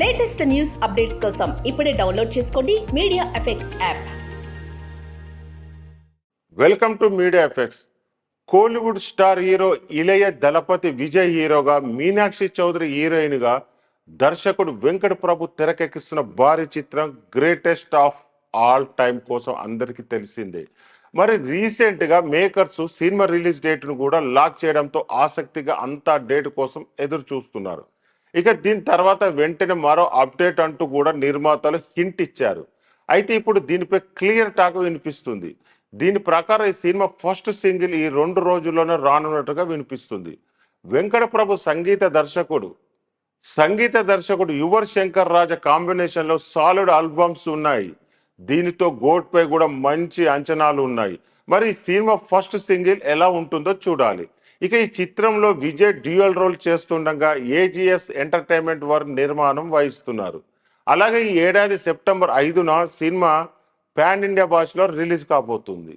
Latest news updates కోసం ఇప్పుడే download చేసుకోండి media effects app. Welcome to media effects. Kollywood star hero Ilaya Thalapathy Vijay హీరోగా, Meenakshi Chowdary heroine గా దర్శకుడు వెంకట ప్రభు తెరకెక్కిస్తున్న భారీ చిత్రం గ్రేటెస్ట్ ఆఫ్ ఆల్ టైమ్ కోసం అందరికీ తెలిసిందే. మరి రీసెంట్ గా మేకర్స్ సినిమా రిలీజ్ డేట్ ను కూడా లాక్ చేయడంతో ఆసక్తిగా అంతా డేట్ కోసం ఎదురు చూస్తున్నారు. ఇక దీని తర్వాత వెంటనే మరో అప్డేట్ అంటూ కూడా నిర్మాతలు హింట్ ఇచ్చారు. అయితే ఇప్పుడు దీనిపై క్లియర్ టాక్ వినిపిస్తుంది. దీని ప్రకారం ఈ సినిమా ఫస్ట్ సింగిల్ ఈ 2 రోజుల్లోనే రానున్నట్టుగా వినిపిస్తుంది. వెంకట ప్రభు సంగీత దర్శకుడు యువర్ శంకర్ రాజా కాంబినేషన్ లో సాలిడ్ ఆల్బమ్స్ ఉన్నాయి. దీనితో గోట్ పై కూడా మంచి అంచనాలు ఉన్నాయి. మరి ఈ సినిమా ఫస్ట్ సింగిల్ ఎలా ఉంటుందో చూడాలి. ఇక ఈ చిత్రంలో విజయ్ డ్యూయల్ రోల్ చేస్తుండగా ఏజిఎస్ ఎంటర్టైన్మెంట్ వారు నిర్మాణం వహిస్తున్నారు. అలాగే ఈ ఏడాది సెప్టెంబర్ 5న సినిమా పాన్ ఇండియా భాషలో రిలీజ్ కాబోతుంది.